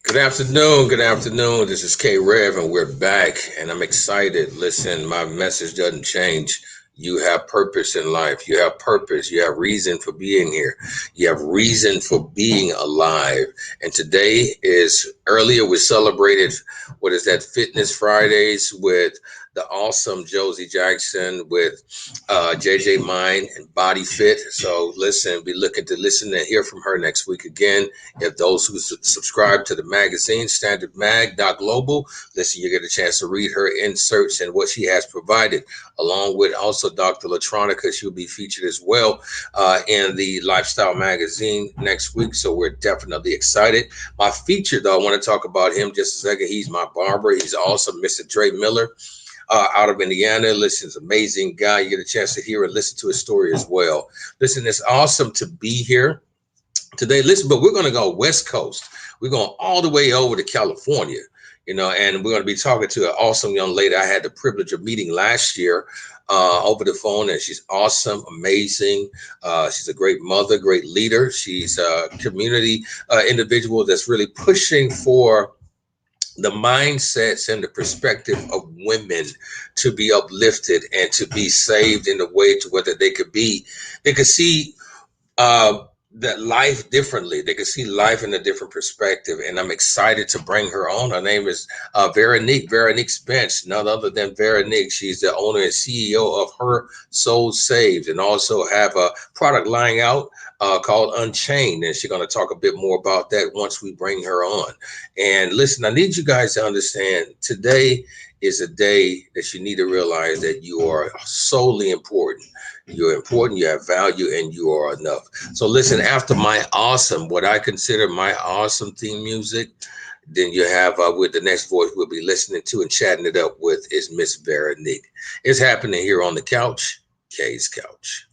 Good afternoon. Good afternoon. This is K Rev, and we're back, and I'm excited. Listen, my message doesn't change. You have purpose in life. You have purpose. You have reason for being here. You have reason for being alive. And today is earlier we celebrated what is that Fitness Fridays with the awesome Josie Jackson with JJ Mind and Body Fit. So listen, be looking to listen and hear from her next week again. If those who subscribe to the magazine, Standard Mag Global, listen, you get a chance to read her inserts and what she has provided, along with also Dr. Latronica. She'll be featured as well in the Lifestyle magazine next week. So we're definitely excited. My feature, though, I want to talk about him just a second. He's my barber. He's awesome, Mr. Dre Miller. Out of Indiana. Listen, he's an amazing guy. You get a chance to hear and listen to his story as well. Listen, it's awesome to be here today. Listen, but we're going to go West Coast. We're going all the way over to California, and we're going to be talking to an awesome young lady I had the privilege of meeting last year over the phone, and she's awesome, amazing. She's a great mother, great leader. She's a community individual that's really pushing for the mindsets and the perspective of women to be uplifted and to be saved in a way to whether they could see that life differently. They could see life in a different perspective. And I'm excited to bring her on. Her name is Veronique Spence, none other than Veronique. She's the owner and CEO of Her Soul Saved, and also have a product line out called Unchained. And she's going to talk a bit more about that once we bring her on. And listen, I need you guys to understand today is a day that you need to realize that you are solely important. You're important, you have value, and you are enough. So listen, after what I consider my awesome theme music, then you have with the next voice we'll be listening to and chatting it up with is Miss Veronique. It's happening here on the couch, K's Couch.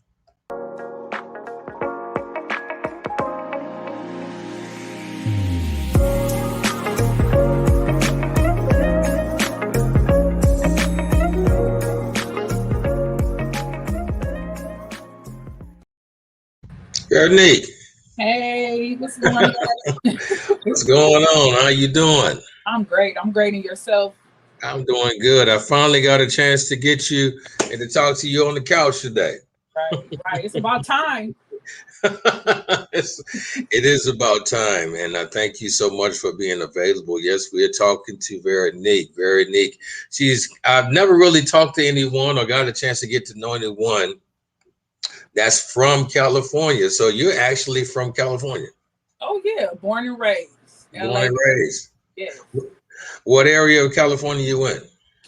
Veronique. Hey, what's going on? What's going on? How you doing? I'm great. I'm great. And yourself? I'm doing good. I finally got a chance to get you and to talk to you on the couch today. Right. It's about time. It is about time, and I thank you so much for being available. Yes, we are talking to Veronique. I've never really talked to anyone or got a chance to get to know anyone that's from California. So you're actually from California? Oh, yeah. Born and raised. Born and raised. Yeah. What area of California you in?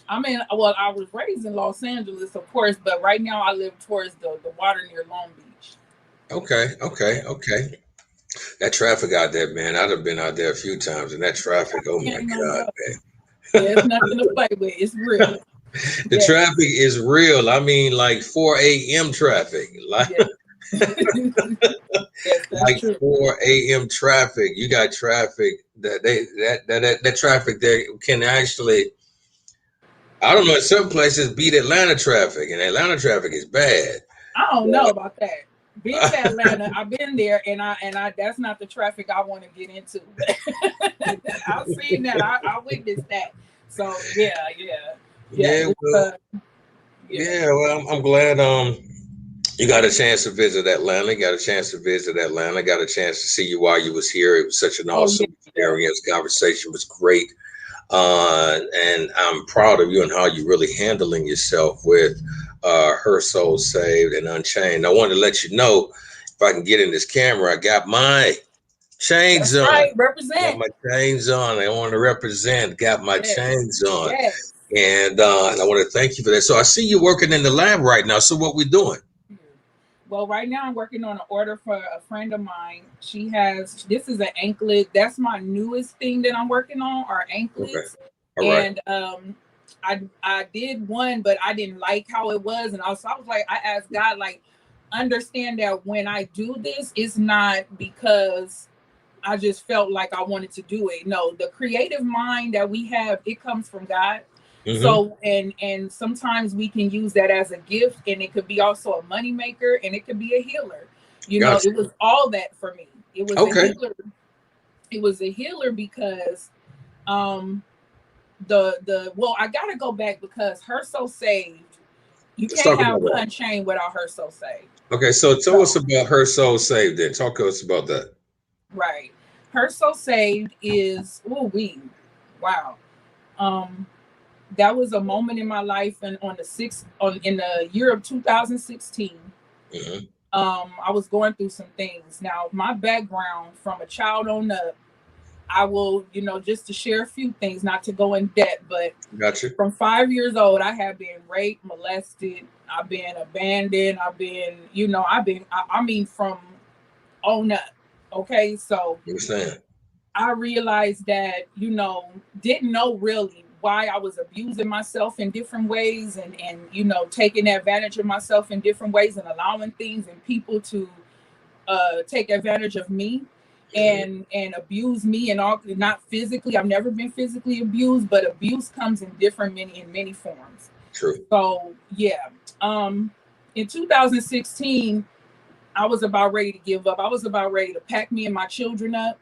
I was raised in Los Angeles, of course, but right now I live towards the water near Long Beach. Okay. That traffic out there, man. I've been out there a few times, and that traffic, oh my God, man. Yeah, it's nothing to play with. It's real. The traffic is real. I mean, like 4 a.m. traffic. Like, like 4 a.m. traffic. You got traffic that traffic there can actually, I don't know, in some places beat Atlanta traffic, and Atlanta traffic is bad. I don't know about that. Being to Atlanta, I've been there, and I that's not the traffic I want to get into. I've seen that. I witnessed that. So yeah. Well, I'm glad you got a chance to visit Atlanta. Got a chance to see you while you was here. It was such an awesome experience. Conversation was great. And I'm proud of you and how you're really handling yourself with Her Soul Saved and Unchained. I wanted to let you know, if I can get in this camera, I got my chains on. Right, represent. Got my chains on. I want to represent. Got my chains on. Yes. And I want to thank you for that. So I see you working in the lab right now. So what we doing? Well, right now I'm working on an order for a friend of mine. She has this is an anklet. That's my newest thing that I'm working on are Okay. anklets. All right. And I did one, but I didn't like how it was. And also I was like, I asked God, like, understand that when I do this, it's not because I just felt like I wanted to do it. No, the creative mind that we have, it comes from God. Mm-hmm. So and sometimes we can use that as a gift, and it could be also a money maker, and it could be a healer. You know, Gotcha. it was all that for me. It was a Okay. healer. It was a healer because um the well, I gotta go back because her so saved. You Let's can't talk have about that. Unchained without her so saved. Okay, so tell us So about Her Soul Saved then. Talk to us about that. right. Her so saved is wow. Um that was a moment in my life and on the sixth on in the year of 2016. Mm-hmm. I was going through some things. Now my background from a child on up, I will, just to share a few things, not to go in debt, but Gotcha. from 5 years old, I have been raped, molested, I've been abandoned, I've been, I mean, from on up. Okay, so Understand. I realized that, didn't know really why I was abusing myself in different ways and taking advantage of myself in different ways and allowing things and people to take advantage of me Mm-hmm. and abuse me and all, not physically. I've never been physically abused, but abuse comes in many forms. True. So yeah. Um in 2016, I was about ready to give up. I was about ready to pack me and my children up.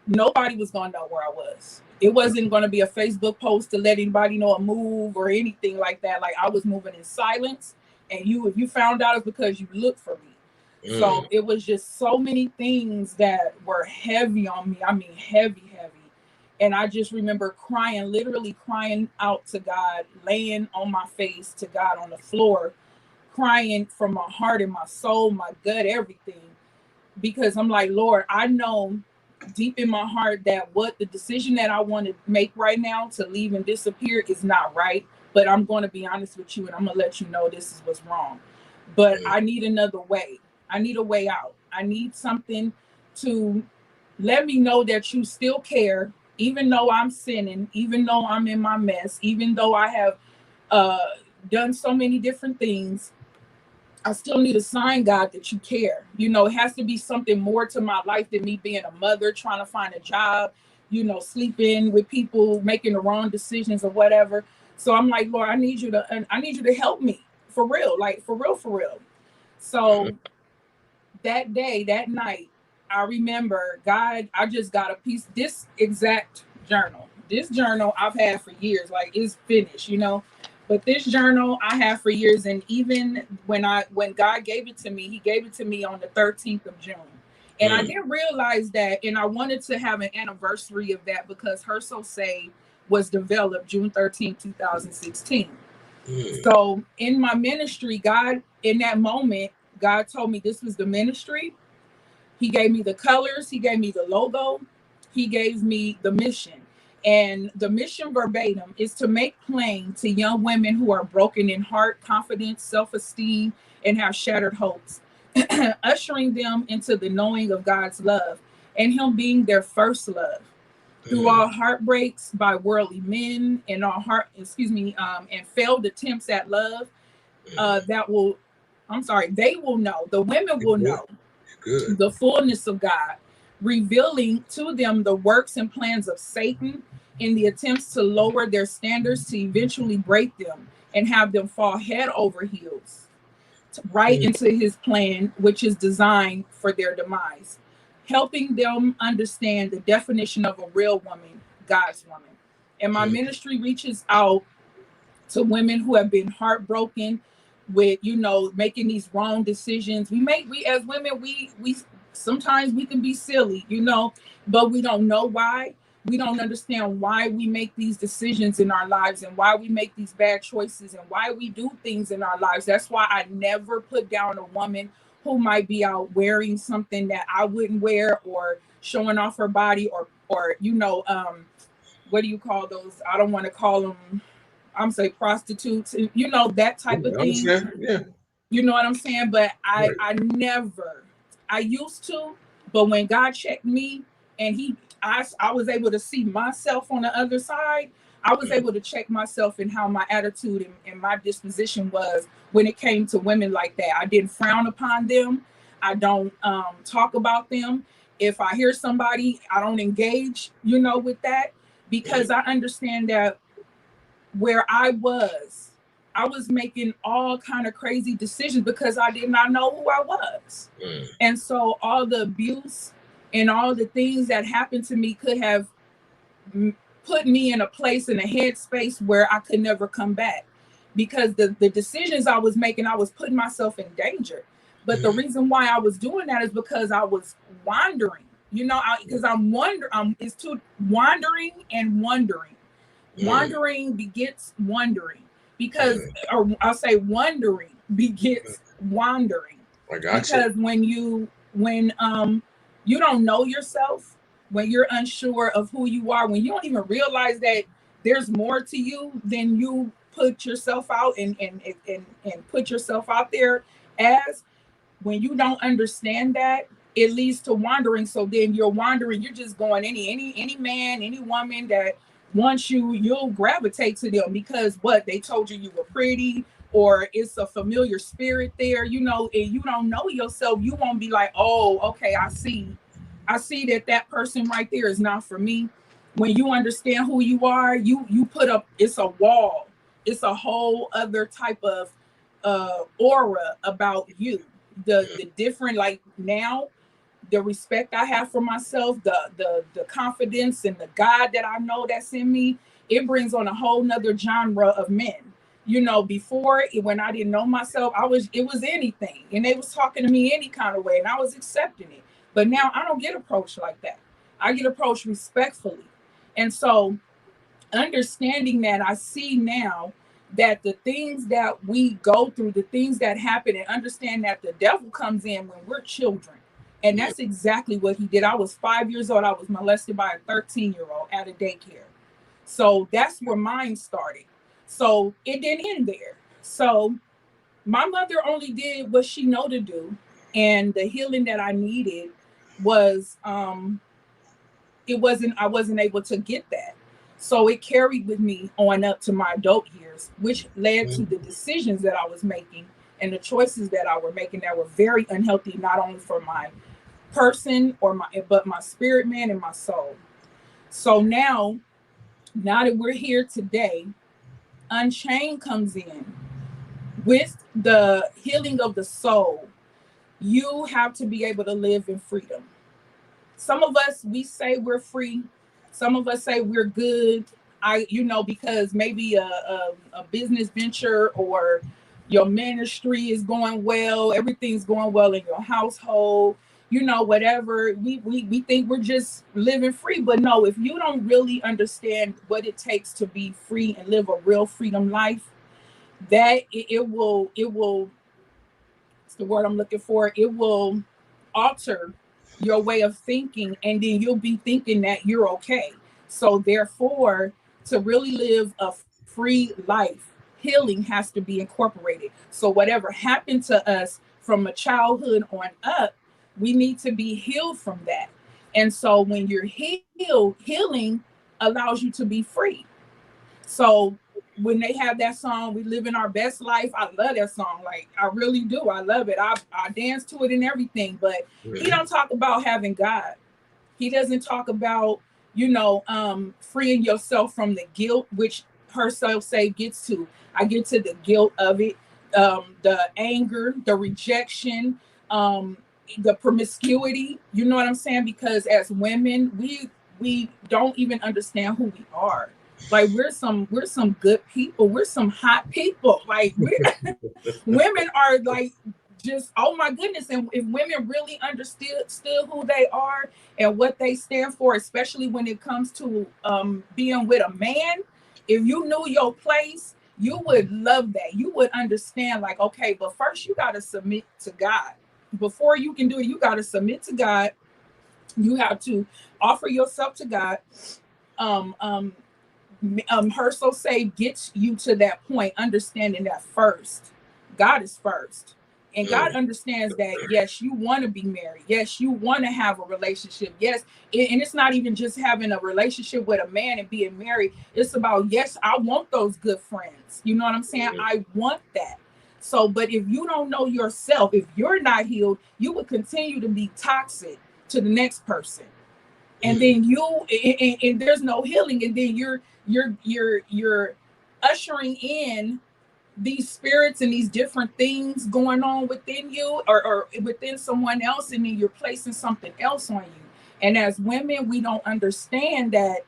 Nobody was going to know where I was. It wasn't going to be a Facebook post to let anybody know a move or anything like that. Like I was moving in silence, and if you found out, it's because you looked for me. So Mm. it was just so many things that were heavy on me. I mean, heavy, heavy. And I just remember crying, literally crying out to God, laying on my face to God on the floor, crying from my heart and my soul, my gut, everything. Because I'm like, Lord, I know deep in my heart that what the decision that I want to make right now to leave and disappear is not right. But I'm going to be honest with you and I'm going to let you know this is what's wrong. But Mm. I need another way. I need a way out. I need something to let me know that you still care, even though I'm sinning, even though I'm in my mess, even though I have uh, done so many different things. I still need a sign, God, that you care. It has to be something more to my life than me being a mother, trying to find a job, sleeping with people, making the wrong decisions or whatever. So I'm like, Lord, I need you to help me for real, like for real, for real. Mhm. So that day, that night, I remember God, I just got a piece, this exact journal. This journal I've had for years, like it's finished. But this journal I have for years, and even when God gave it to me, He gave it to me on the 13th of June. And I Mm. didn't realize that, and I wanted to have an anniversary of that because Her So Saved was developed June 13th, 2016. Mm. So in my ministry, God, in that moment, God told me this was the ministry. He gave me the colors, He gave me the logo, He gave me the mission. And the mission verbatim is to make plain to young women who are broken in heart, confidence, self esteem, and have shattered hopes, ushering them into the knowing of God's love and Him being their first love. Through Mm. all heartbreaks by worldly men and and failed attempts at love, Mm. that will, I'm sorry, they will know, the women You're will good. know You're good. the fullness of God, revealing to them the works and plans of Satan in the attempts to lower their standards to eventually break them and have them fall head over heels right Mm. into his plan, which is designed for their demise, helping them understand the definition of a real woman, God's woman. And my Mm. ministry reaches out to women who have been heartbroken with making these wrong decisions. We as women, we sometimes we can be silly, but we don't know why. We don't understand why we make these decisions in our lives and why we make these bad choices and why we do things in our lives. That's why I never put down a woman who might be out wearing something that I wouldn't wear or showing off her body or what do you call those? I don't want to call them, I'm say prostitutes, that type Yeah, of I thing. understand. Yeah. You know what I'm saying? But Right. I never, I used to, but when God checked me and I was able to see myself on the other side. I was Mm, able to check myself and how my attitude and my disposition was when it came to women like that. I didn't frown upon them. I don't talk about them. If I hear somebody, I don't engage, with that, because mm, I understand that where I was making all kind of crazy decisions because I did not know who I was. mm, And so all the abuse and all the things that happened to me could have put me in a place, in a headspace where I could never come back, because the decisions I was making, I was putting myself in danger. But the mm, reason why I was doing that is because I was wandering, because I'm wonder it's too wandering and wondering. mm, Wandering begets wondering, because, mm. or I'll say wondering begets wandering, I got you. because when you don't know yourself, when you're unsure of who you are, when you don't even realize that there's more to you than you put yourself out and put yourself out there as, when you don't understand that, it leads to wandering. So then you're wandering, you're just going, any man, any woman that wants you, you'll gravitate to them because what they told you were pretty, or it's a familiar spirit there, and you don't know yourself. You won't be like, oh, okay, I see that person right there is not for me. When you understand who you are, you put up, it's a wall, it's a whole other type of aura about you. The different, like, now, the respect I have for myself, the confidence and the God that I know that's in me, it brings on a whole nother genre of men. Before, when I didn't know myself, it was anything, and they was talking to me any kind of way, and I was accepting it. But now I don't get approached like that. I get approached respectfully, and so understanding that, I see now that the things that we go through, the things that happen, and understand that the devil comes in when we're children. And Mm, that's exactly what he did. I was 5 years old. I was molested by a 13-year-old at a daycare. So that's where mine started. So it didn't end there. So my mother only did what she know to do. And the healing that I needed was I wasn't able to get that. So it carried with me on up to my adult years, which led to mm, the decisions that I was making and the choices that I were making that were very unhealthy, not only for my person or my spirit man and my soul. So now that we're here today, Unchained comes in with the healing of the soul. You have to be able to live in freedom. Some of us, we say we're free. Some of us say we're good. Because maybe a business venture or your ministry is going well, everything's going well in your household, whatever. We think we're just living free. But no, if you don't really understand what it takes to be free and live a real freedom life, that it will, it's the word I'm looking for, it will alter your way of thinking, and then you'll be thinking that you're okay. So therefore, to really live a free life, healing has to be incorporated. So whatever happened to us from a childhood on up, we need to be healed from that. And so when you're healed, healing allows you to be free. So when they have that song, "We Live in Our Best Life," I love that song. Like, I really do. I love it. I dance to it and everything. But he mm, don't talk about having God. He doesn't talk about, freeing yourself from the guilt, which her self say gets to. I get to the guilt of it, the anger, the rejection, um, the promiscuity. You know what I'm saying? Because as women, we don't even understand who we are. Like, we're some good people. We're some hot people. Like, we women are like, just, oh my goodness. And if women really understood who they are and what they stand for, especially when it comes to being with a man, if you knew your place, you would love that. You would understand, like, okay, but first you got to submit to God. Before you can do it, you got to submit to God. You have to offer yourself to God. um um Her so say gets you to that point, understanding that first God is first. And God mm, understands that, yes, you want to be married. Yes, you want to have a relationship. Yes. And it's not even just having a relationship with a man and being married. It's about, yes, I want those good friends. You know what I'm saying? mm, I want that. So, but if you don't know yourself, if you're not healed, you will continue to be toxic to the next person. And mm, then and there's no healing. And then you're ushering in these spirits and these different things going on within you, or within someone else, and then you're placing something else on you. And as women, we don't understand that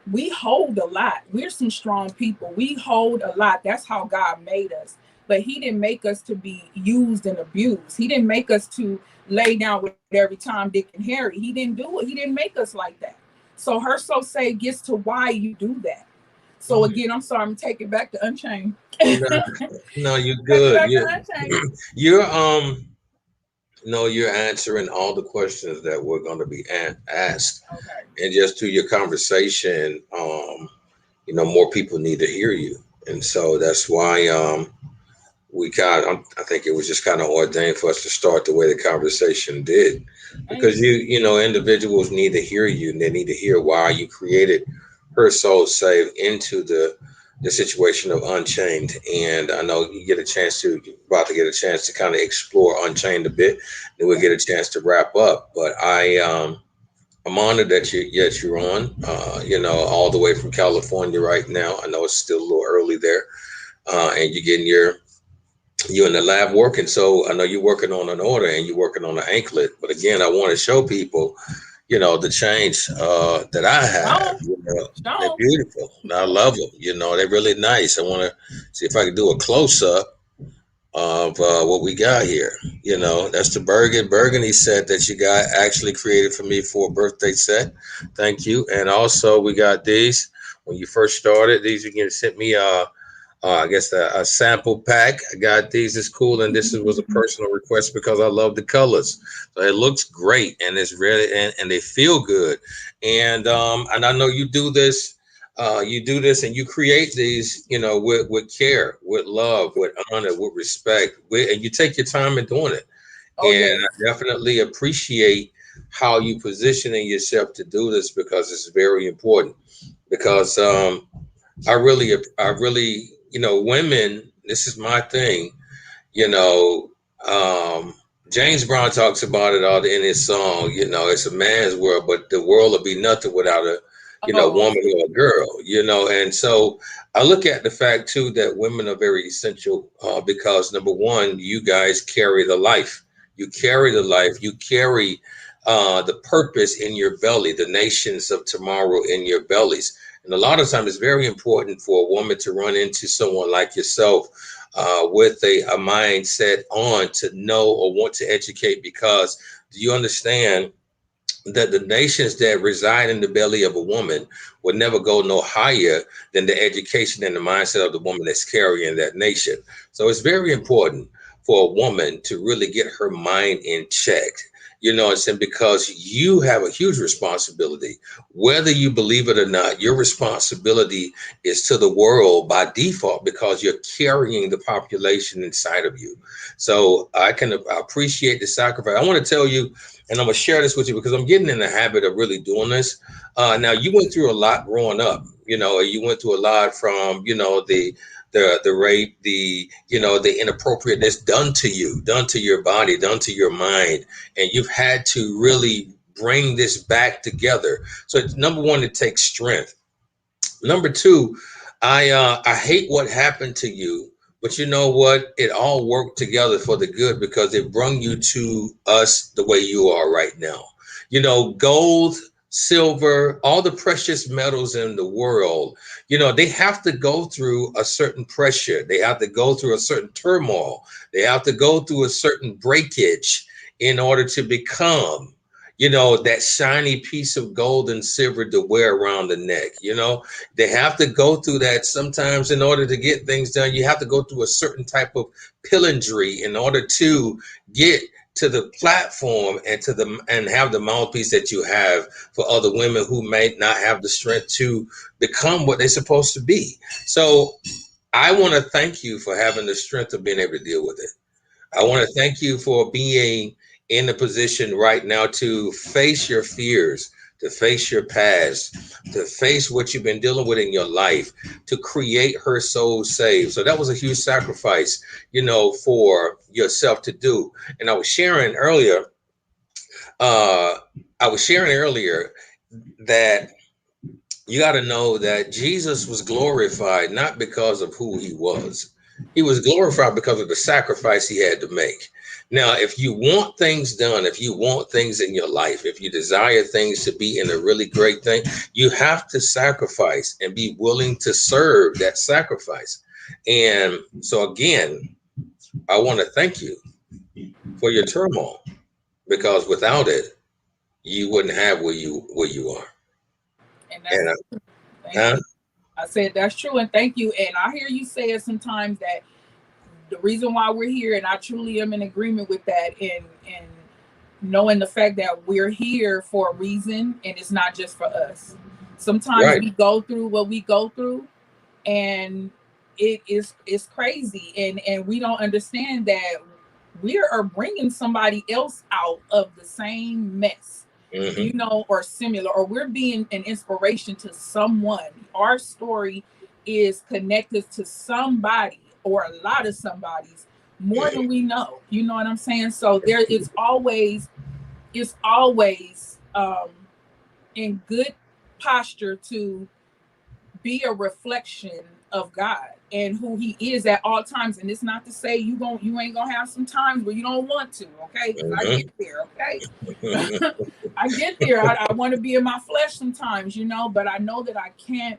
we hold a lot. We're some strong people. We hold a lot. That's how God made us. But He didn't make us to be used and abused. He didn't make us to lay down with every Tom, Dick, and Harry. He didn't do it. He didn't make us like that. So her so say gets to why you do that. So mm. again, I'm sorry, I'm taking back to Unchained. No, no, you're Take it good. back to Unchained. You're no, you're answering all the questions that we're going to be asked, Okay. and just through your conversation, more people need to hear you, and so that's why I think it was just kind of ordained for us to start the way the conversation did, because Amen. individuals need to hear you, and they need to hear why you created her soul saved into the situation of Unchained. And I know you're about to get a chance to kind of explore Unchained a bit, then we'll get a chance to wrap up. But I'm honored that you're on, all the way from California right now. I know it's still a little early there, and you're getting you in the lab working. So I know you're working on an order and you're working on an anklet. But again, I want to show people, the change that I have. Strong. They're Strong. beautiful. I love them. They're really nice. I want to see if I can do a close up of what we got here. That's the burgundy set that you got actually created for me for a birthday set. Thank you. And also we got these when you first started. These you can sent me I guess a sample pack. I got these. Is cool, and was a personal request because I love the colors. So it looks great, and it's really and they feel good. And I know you do this. You do this, and you create these, with care, with love, with honor, with respect, and you take your time in doing it. Oh And yes. I definitely appreciate how you positioning yourself to do this because it's very important. Because I really, women, this is my thing, you know, um, James Brown talks about it all in his song, it's a man's world, but the world will be nothing without a, Oh, woman or a girl, and so I look at the fact too that women are very essential because number one, you guys carry the life. You carry the life. You carry the purpose in your belly, the nations of tomorrow in your bellies. And a lot of times it's very important for a woman to run into someone like yourself with a mindset on to know or want to educate because do you understand that the nations that reside in the belly of a woman would never go no higher than the education and the mindset of the woman that's carrying that nation. So it's very important for a woman to really get her mind in check. What I'm saying? Because you have a huge responsibility. Whether you believe it or not, your responsibility is to the world by default because you're carrying the population inside of you. So I can appreciate the sacrifice. I want to tell you, and I'm gonna share this with you because I'm getting in the habit of really doing this. Now you went through a lot growing up. You went through a lot from the rape, the inappropriateness done to your body, done to your mind, and you've had to really bring this back together. So number one, it takes strength. Number two, I hate what happened to you, but you know what? It all worked together for the good because it brought you to us the way you are right now. Gold, silver, all the precious metals in the world, they have to go through a certain pressure. They have to go through a certain turmoil. They have to go through a certain breakage in order to become that shiny piece of gold and silver to wear around the neck. They have to go through that sometimes in order to get things done. You have to go through a certain type of pillaging in order to get to the platform and have the mouthpiece that you have for other women who may not have the strength to become what they're supposed to be. So I want to thank you for having the strength of being able to deal with it. I want to thank you for being in the position right now to face your fears, to face your past, to face what you've been dealing with in your life, to create her soul saved. So that was a huge sacrifice, for yourself to do. And uh, I was sharing earlier that you got to know that Jesus was glorified not because of who he was. He was glorified because of the sacrifice he had to make. Now, if you want things done, if you want things in your life, if you desire things to be in a really great thing, you have to sacrifice and be willing to serve that sacrifice. And so, again, I want to thank you for your turmoil because without it, you wouldn't have where you are. And And that's thank huh? you. I said that's true, and thank you. And I hear you say it sometimes that the reason why we're here, and I truly am in agreement with that, and knowing the fact that we're here for a reason, and it's not just for us. Sometimes Right. we go through what we go through, and it's crazy, and we don't understand that we are bringing somebody else out of the same mess, Hmm. or similar, or we're being an inspiration to someone. Our story is connected to somebody or a lot of somebody's more than we know. You know what I'm saying? So there, it's always in good posture to be a reflection of God and who He is at all times. And it's not to say you ain't gonna have some times where you don't want to, okay? Because I Hmm. get there, okay. I get there. I want to be in my flesh sometimes, but I know that I can't,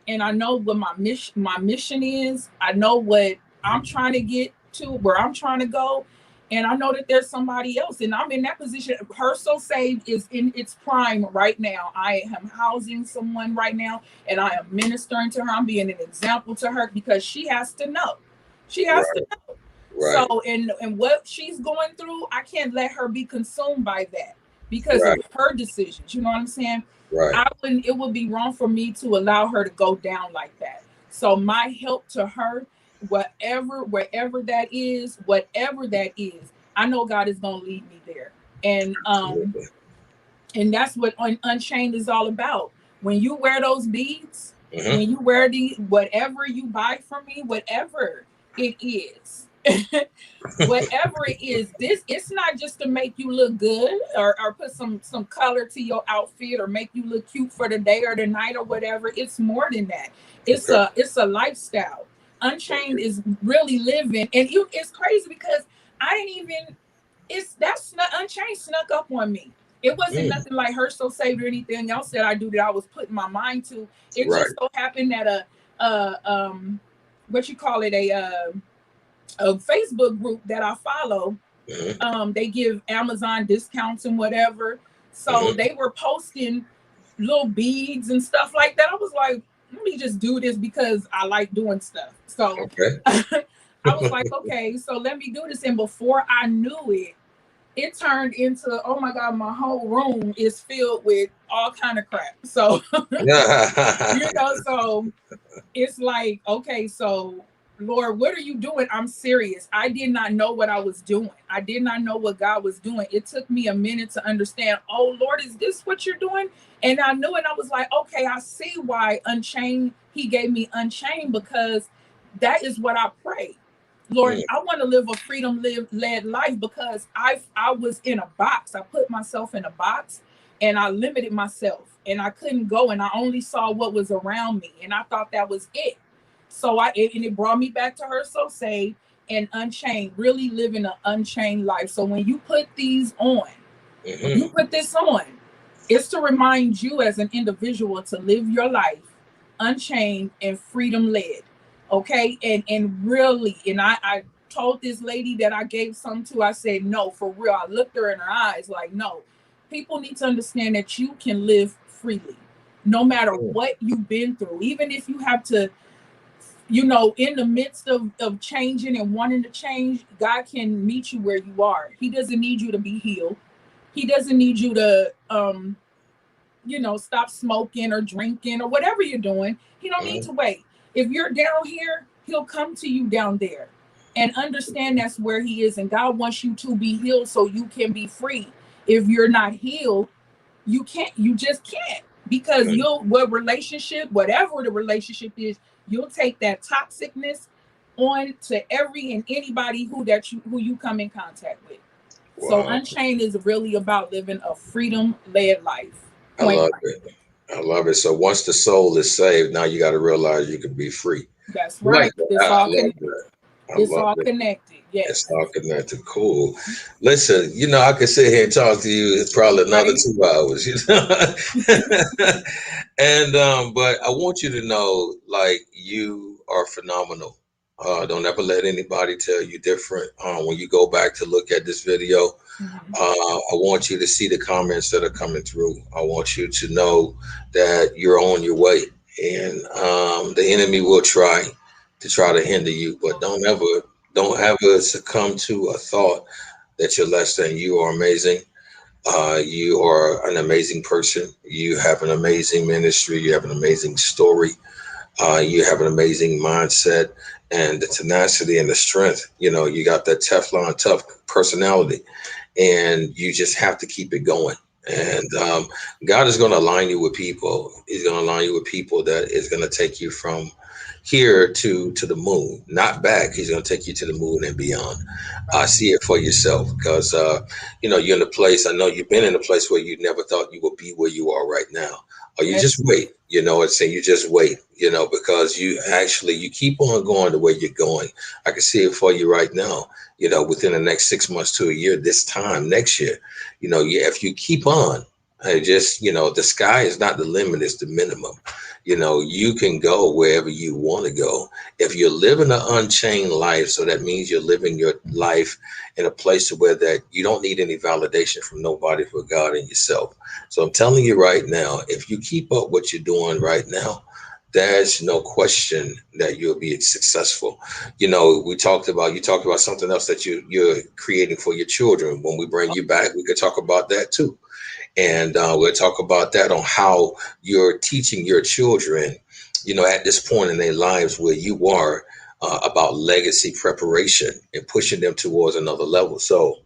and I know what my mission is. I know what I'm trying to get to, where I'm trying to go, and I know that there's somebody else, and I'm in that position. Her So Saved is in its prime right now. I am housing someone right now, and I am ministering to her. I'm being an example to her because she has to know. She has to Right. know. Right. So, and what she's going through, I can't let her be consumed by that because of Right. her decisions. You know what I'm saying? Right. It would be wrong for me to allow her to go down like that. So my help to her, whatever that is, I know God is going to lead me there. And Absolutely. and that's what Unchained is all about. When you wear those beads, Hmm. when you wear whatever you buy from me, whatever it is, whatever it is, this it's not just to make you look good, or put some color to your outfit, or make you look cute for the day or the night or whatever. It's more than that. it's Okay. a it's a lifestyle. Unchained is really living, and it's crazy because I didn't even it's that's not Unchained snuck up on me. It wasn't Mm. nothing like Her So Saved or anything else that I do that I was putting my mind to. It Right. just so happened that what you call it, a Facebook group that I follow, Hmm. they give Amazon discounts and whatever. So Hmm. they were posting little beads and stuff like that. I was like, let me just do this because I like doing stuff. So Okay. I was like, okay, so let me do this. And before I knew it, it turned into, oh my God, my whole room is filled with all kind of crap. So so it's like, okay, so Lord, what are you doing? I'm serious. I did not know what I was doing. I did not know what God was doing. It took me a minute to understand, oh Lord, is this what you're doing? And I knew it. I was like, okay, I see why Unchained, He gave me Unchained, because that is what I pray. Lord, Mm. I want to live a freedom led life, because I was in a box. I put myself in a box, and I limited myself, and I couldn't go, and I only saw what was around me, and I thought that was it. So it brought me back to Her So Saved and Unchained, really living an unchained life. So when you put these on, when you Hmm. put this on, it's to remind you as an individual to live your life unchained and freedom led. Okay. And really, and I told this lady that I gave some to, I said, no, for real. I looked her in her eyes like, no, people need to understand that you can live freely no matter what you've been through. Even if you have to, in the midst of changing and wanting to change, God can meet you where you are. He doesn't need you to be healed. He doesn't need you to stop smoking or drinking or whatever you're doing. He don't need Hmm. to wait. If you're down here, he'll come to you down there. and understand that's where he is. And God wants you to be healed so you can be free. If you're not healed, you just can't, because Mm. what relationship, whatever the relationship is, you'll take that toxicness on to every and anybody who you come in contact with. So Wow. Unchained is really about living a freedom led life. I Point love blank. it. I love it. So once the soul is saved, now you got to realize you can be free. That's I like right. that. I love that. I It's love all it. connected. It's Yes. all connected. Cool. Listen, I could sit here and talk to you probably another Right. 2 hours, and but I want you to know, like, you are phenomenal. Don't ever let anybody tell you different. When you go back to look at this video, Mhm. I want you to see the comments that are coming through. I want you to know that you're on your way, and the enemy will try to hinder you, but don't ever succumb to a thought that you're less than. You are amazing. You are an amazing person. You have an amazing ministry. You have an amazing story. You have an amazing mindset and the tenacity and the strength. You got that Teflon tough personality, and you just have to keep it going. And God is going to align you with people. He's going to align you with people that is going to take you from here to the moon, not back. He's going to take you to the moon and beyond. Right. See it for yourself, because you're in a place. I know you've been in a place where you never thought you would be where you are right now. Or you just Yes. wait. It's saying you just wait. Because you keep on going the way you're going. I can see it for you right now. Within the next 6 months to a year, this time next year, if you keep on, just the sky is not the limit; it's the minimum. You can go wherever you want to go if you're living an unchained life. So that means you're living your life in a place where that you don't need any validation from nobody for God and yourself. So I'm telling you right now, if you keep up what you're doing right now, there's no question that you'll be successful. You talked about something else that you're creating for your children. When we bring you back, we could talk about that too. And we'll talk about that on how you're teaching your children, at this point in their lives where you are, about legacy preparation and pushing them towards another level. So,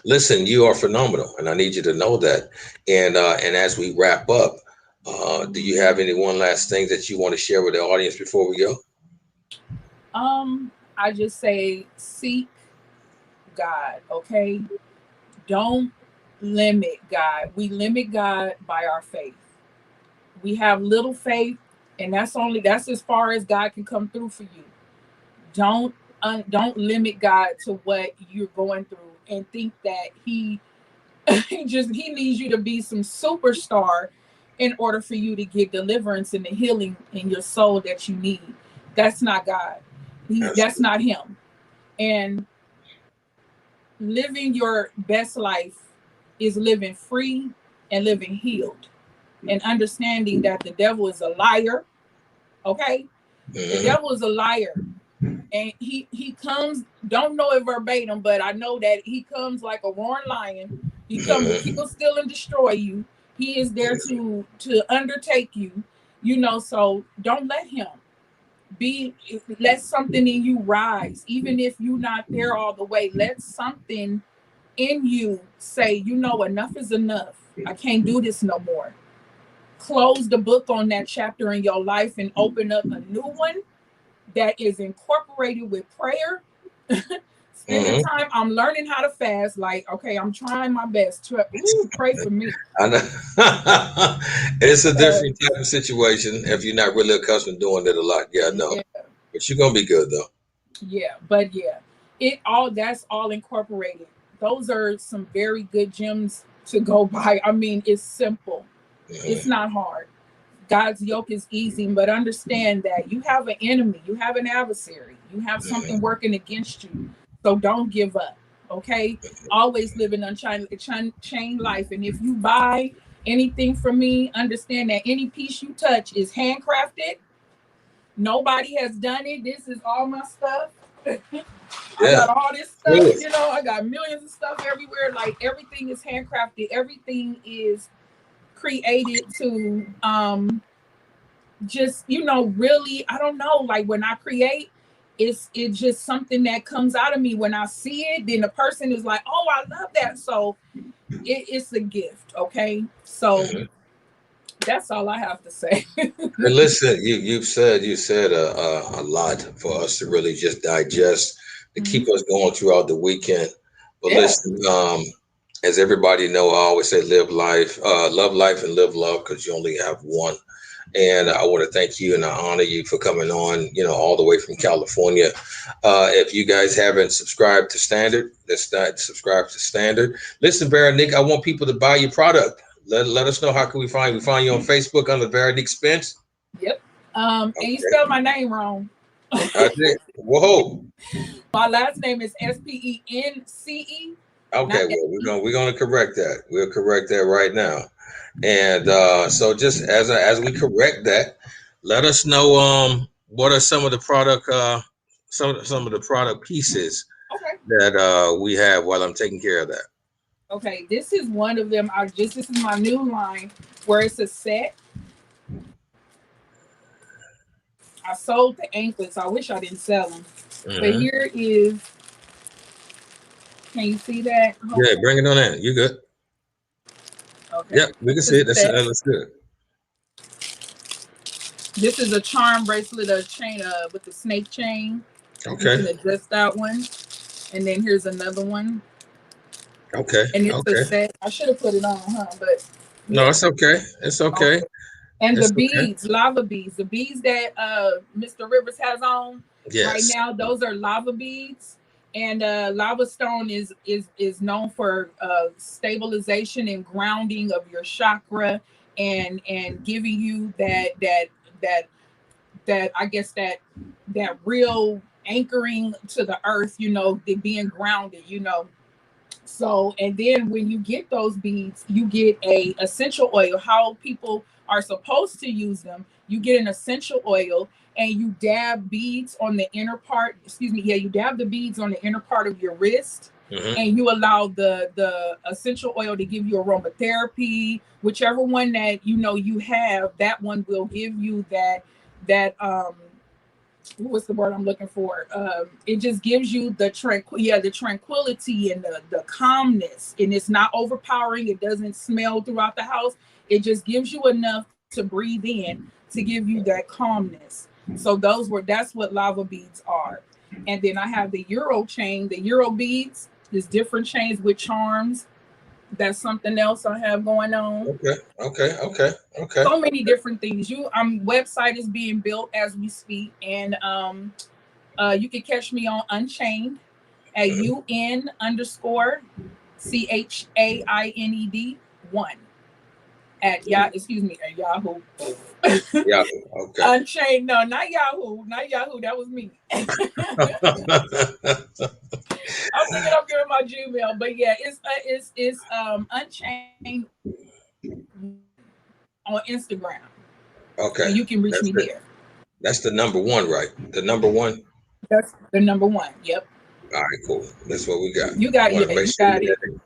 listen, you are phenomenal, and I need you to know that. And as we wrap up, do you have any one last thing that you want to share with the audience before we go? I just say seek God, okay? Don't limit God. We limit God by our faith. We have little faith, and that's as far as God can come through for you. Don't limit God to what you're going through and think that he needs you to be some superstar in order for you to get deliverance and the healing in your soul that you need. That's not God. That's Absolutely. not him. And living your best life is living free and living healed and understanding that the devil is a liar. Okay, the Hmm. devil is a liar, and he comes. Don't know it verbatim, but I know that he comes like a roaring lion. He come to Hmm. kill, steal, and destroy you. He is there to undertake you. So don't let him be. Let something in you rise, even if you're not there all the way. Let something in you say, enough is enough. I can't do this no more. Close the book on that chapter in your life and open up a new one that is incorporated with prayer. Spending Hmm. time. I'm learning how to fast. Like, okay, I'm trying my best to pray for me. I know. It's a Uh, different type of situation if you're not really accustomed to doing it a lot. Yeah, I know. yeah, But you're gonna be good though. yeah, but yeah, that's all incorporated. Those are some very good gems to go by. I mean, it's simple. It's Hmm. not hard. God's yoke is easy, but understand that you have an enemy, you have an adversary, you have something Hmm. working against you. So don't give up. Okay, always live an unchained chain life. And if you buy anything from me, understand that any piece you touch is handcrafted. Nobody has done it. This is all my stuff. I Yeah. got all this stuff, Good. I got millions of stuff everywhere. Like everything is handcrafted. Everything is created to just really, I don't know, like when I create, it's just something that comes out of me when I see it. Then the person is like, "Oh, I love that." So it's a gift. Okay, so Mhm. that's all I have to say. And listen, you said a lot for us to really just digest to keep Mhm. us going throughout the weekend. But Yeah. listen, as everybody know, I always say live life, love life, and live love because you only have one. And I want to thank you and I honor you for coming on, all the way from California. If you guys haven't subscribed to Standard, let's not subscribe to Standard. Listen, Veronique, I want people to buy your product. Let us know how can we find you. We find you on Facebook under Veronique Spence. Yep. And you Okay, spelled my name wrong. I did. Whoa. My last name is Spence, Okay, not well S. we're gonna correct that. We'll correct that right now. And so just as we correct that, let us know what are some of the product some of the product pieces Okay. that we have while I'm taking care of that. Okay. This is one of them. This is my new line where it's a set. I sold the anklets. I wish I didn't sell them. But Hmm. here is, can you see that? Yeah, Hopefully. bring it on in. You good? Okay. Yep, we can This see it. That's set. that's good. This is a charm bracelet, a chain with the snake chain. You Okay. can adjust that one. And then here's another one. Okay. And it's a Okay. set. I should have put it on, huh? But No, yeah. it's okay. It's okay. Okay. And the It's okay. beads, lava beads, the beads that Mr. Rivers has on right Yes. now, those are lava beads. And lava stone is known for stabilization and grounding of your chakra, and giving you that that I guess that real anchoring to the earth, the being grounded, So, and then when you get those beads, you get a essential oil. How people are supposed to use them, you get an essential oil, and you dab beads on the inner part. Excuse me, yeah, you dab the beads on the inner part of your wrist, Hmm. and you allow the essential oil to give you aromatherapy. Whichever one that you have, that one will give you that what's the word I'm looking for? It just gives you the tranquility and the calmness, and it's not overpowering. It doesn't smell throughout the house. It just gives you enough to breathe in to give you that calmness. So that's what lava beads are. And then I have the Euro chain. The Euro beads is different chains with charms. That's something else I have going on. Okay. Okay. Okay. Okay. So many different things. Website is being built as we speak, and you can catch me on Unchained at Hmm. UN_CHAINED one at excuse me, at Yahoo. Yeah. Okay. Unchained, no, not Yahoo, not Yahoo. That was me. I'm thinking I'm giving my Gmail, but yeah, it's Unchained on Instagram, Okay. and you can reach That's me it. there. That's the number one, right? The number one. That's the number one. Yep, All right, cool. That's what we got. you I got want to yeah, make you sure got we it, had it.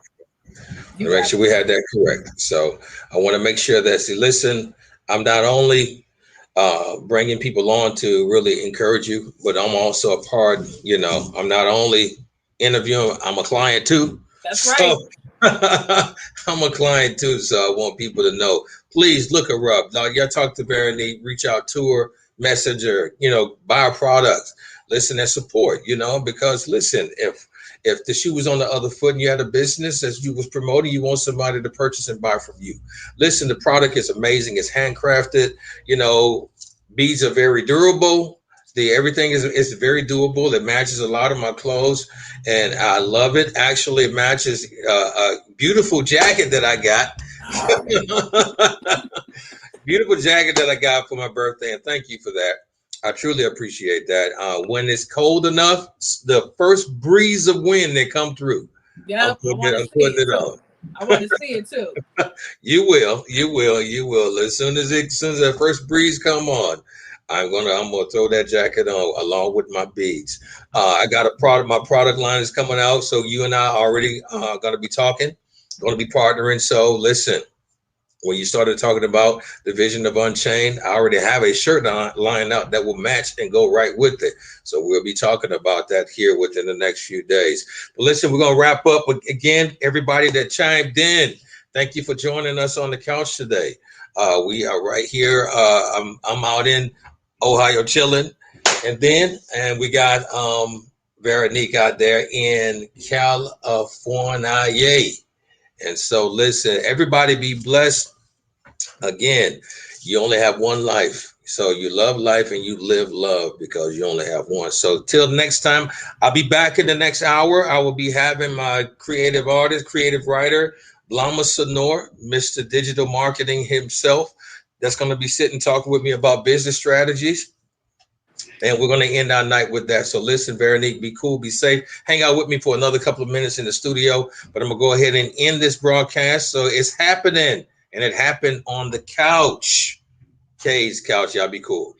you To make got sure it. we had that correct. So I want to make sure that, see, listen, I'm not only bringing people on to really encourage you, but I'm also a part, I'm not only interviewing, I'm a client too. That's right. So I'm a client too. So I want people to know, please look her up. Now, y'all talk to Veronique, reach out to her, message her, buy a product, listen and support, because listen, if the shoe was on the other foot and you had a business as you was promoting, you want somebody to purchase and buy from you. Listen, the product is amazing. It's handcrafted. You know, beads are very durable. The everything is very doable. It matches a lot of my clothes, and I love it. Actually, it matches a beautiful jacket that I got. Beautiful jacket that I got for my birthday, and thank you for that. I truly appreciate that. When it's cold enough, the first breeze of wind that come through, I'm Yep, I putting it. want to I'm see putting it it too. on. I want to see it too. You will, you will, you will. As soon as that first breeze come on, I'm gonna throw that jacket on along with my beads. I got a product. My product line is coming out, so you and I already gonna be talking, gonna be partnering. So listen. When you started talking about the vision of Unchained, I already have a shirt on lined out that will match and go right with it. So we'll be talking about that here within the next few days. But listen, we're gonna wrap up again. Everybody that chimed in, thank you for joining us on the couch today. We are right here. I'm out in Ohio chilling, and we got Veronique out there in California. And so, listen, everybody be blessed. Again, you only have one life. So you love life and you live love because you only have one. So till next time, I'll be back in the next hour. I will be having my creative artist, creative writer, Blama Sonor, Mr. Digital Marketing himself. That's going to be sitting talking with me about business strategies. And we're going to end our night with that. So listen, Veronique, be cool, be safe. Hang out with me for another couple of minutes in the studio. But I'm going to go ahead and end this broadcast. So it's happening. And it happened on the couch. K's couch. Y'all be cool.